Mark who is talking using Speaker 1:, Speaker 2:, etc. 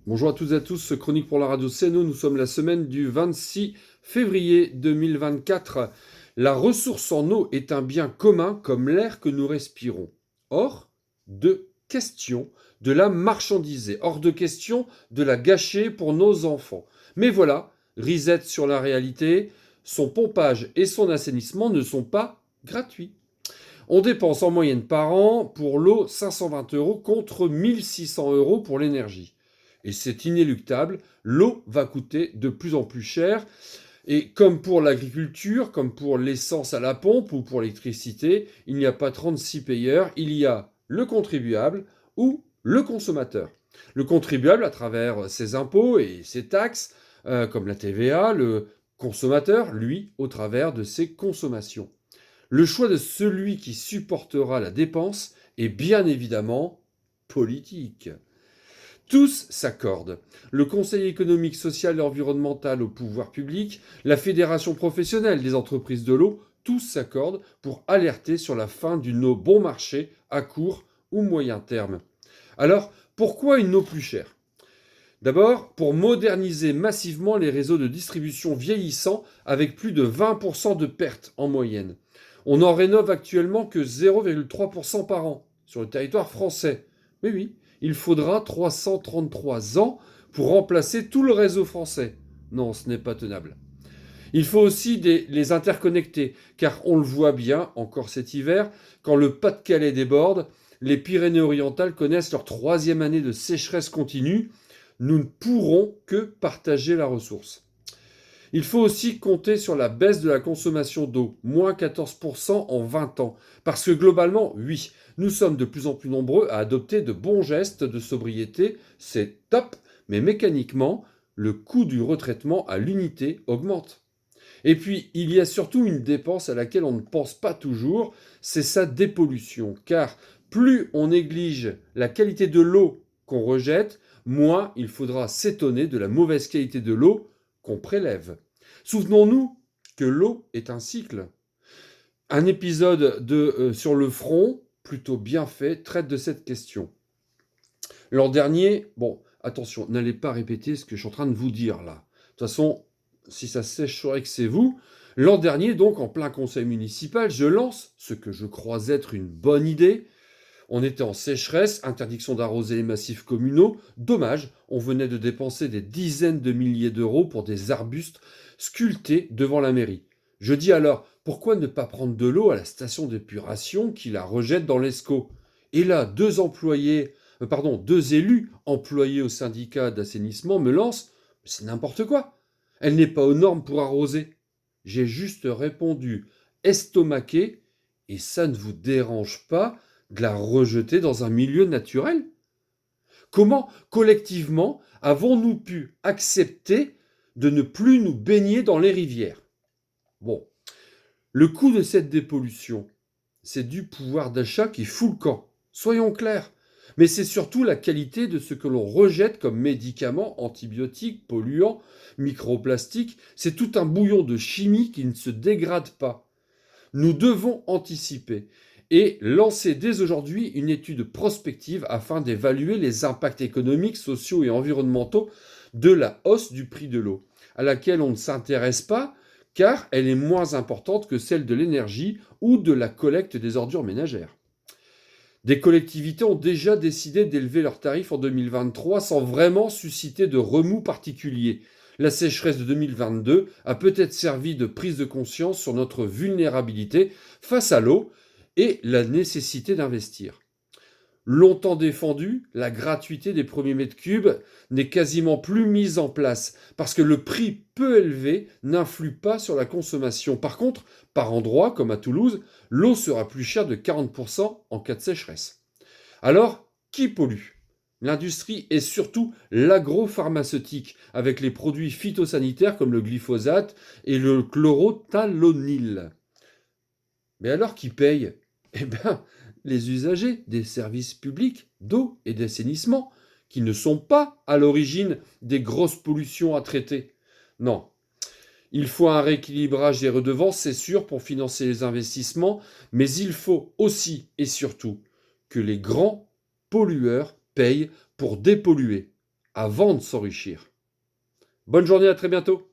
Speaker 1: Bonjour à toutes et à tous, Chronique pour la radio CNO, nous sommes la semaine du 26 février 2024. La ressource en eau est un bien commun comme l'air que nous respirons. Hors de question de la marchandiser, hors de question de la gâcher pour nos enfants. Mais voilà, reset sur la réalité, son pompage et son assainissement ne sont pas gratuits. On dépense en moyenne par an pour l'eau 520 € contre 1600 € pour l'énergie. Et c'est inéluctable, l'eau va coûter de plus en plus cher. Et comme pour l'agriculture, comme pour l'essence à la pompe ou pour l'électricité, il n'y a pas 36 payeurs, il y a le contribuable ou le consommateur. Le contribuable à travers ses impôts et ses taxes, comme la TVA, le consommateur, lui, au travers de ses consommations. Le choix de celui qui supportera la dépense est bien évidemment politique. Tous s'accordent. Le Conseil économique, social et environnemental au pouvoir public, la Fédération professionnelle des entreprises de l'eau, tous s'accordent pour alerter sur la fin d'une eau bon marché à court ou moyen terme. Alors, pourquoi une eau plus chère ? D'abord, pour moderniser massivement les réseaux de distribution vieillissants avec plus de 20% de pertes en moyenne. On n'en rénove actuellement que 0,3% par an sur le territoire français. Mais oui, il faudra 333 ans pour remplacer tout le réseau français. Non, ce n'est pas tenable. Il faut aussi les interconnecter, car on le voit bien, encore cet hiver, quand le Pas-de-Calais déborde, les Pyrénées-Orientales connaissent leur 3e année de sécheresse continue. Nous ne pourrons que partager la ressource. Il faut aussi compter sur la baisse de la consommation d'eau, moins 14% en 20 ans. Parce que globalement, oui, nous sommes de plus en plus nombreux à adopter de bons gestes de sobriété, c'est top, mais mécaniquement, le coût du retraitement à l'unité augmente. Et puis, il y a surtout une dépense à laquelle on ne pense pas toujours, c'est sa dépollution. Car plus on néglige la qualité de l'eau qu'on rejette, moins il faudra s'étonner de la mauvaise qualité de l'eau qu'on prélève. Souvenons-nous que l'eau est un cycle. Un épisode sur le front, plutôt bien fait, traite de cette question. L'an dernier, bon, attention, n'allez pas répéter ce que je suis en train de vous dire là. De toute façon, si ça sèche, je saurais que c'est vous. L'an dernier, donc, en plein conseil municipal, je lance ce que je crois être une bonne idée. On était en sécheresse, interdiction d'arroser les massifs communaux. Dommage, on venait de dépenser des dizaines de milliers d'euros pour des arbustes sculptés devant la mairie. Je dis alors, pourquoi ne pas prendre de l'eau à la station d'épuration qui la rejette dans l'Escaut ? Et là, deux élus employés au syndicat d'assainissement me lancent, c'est n'importe quoi. Elle n'est pas aux normes pour arroser. J'ai juste répondu, estomaqué, et ça ne vous dérange pas de la rejeter dans un milieu naturel ? Comment, collectivement, avons-nous pu accepter de ne plus nous baigner dans les rivières ? Bon, le coût de cette dépollution, c'est du pouvoir d'achat qui fout le camp. Soyons clairs. Mais c'est surtout la qualité de ce que l'on rejette comme médicaments, antibiotiques, polluants, microplastiques. C'est tout un bouillon de chimie qui ne se dégrade pas. Nous devons anticiper et lancer dès aujourd'hui une étude prospective afin d'évaluer les impacts économiques, sociaux et environnementaux de la hausse du prix de l'eau, à laquelle on ne s'intéresse pas car elle est moins importante que celle de l'énergie ou de la collecte des ordures ménagères. Des collectivités ont déjà décidé d'élever leurs tarifs en 2023 sans vraiment susciter de remous particulier. La sécheresse de 2022 a peut-être servi de prise de conscience sur notre vulnérabilité face à l'eau et la nécessité d'investir. Longtemps défendue, la gratuité des premiers mètres cubes n'est quasiment plus mise en place parce que le prix peu élevé n'influe pas sur la consommation. Par contre, par endroits, comme à Toulouse, l'eau sera plus chère de 40% en cas de sécheresse. Alors, qui pollue ? L'industrie et surtout l'agropharmaceutique, avec les produits phytosanitaires comme le glyphosate et le chlorothalonil. Mais alors qui paye ? Eh bien, les usagers des services publics d'eau et d'assainissement, qui ne sont pas à l'origine des grosses pollutions à traiter. Non. Il faut un rééquilibrage des redevances, c'est sûr, pour financer les investissements, mais il faut aussi et surtout que les grands pollueurs payent pour dépolluer. avant de s'enrichir. Bonne journée, à très bientôt.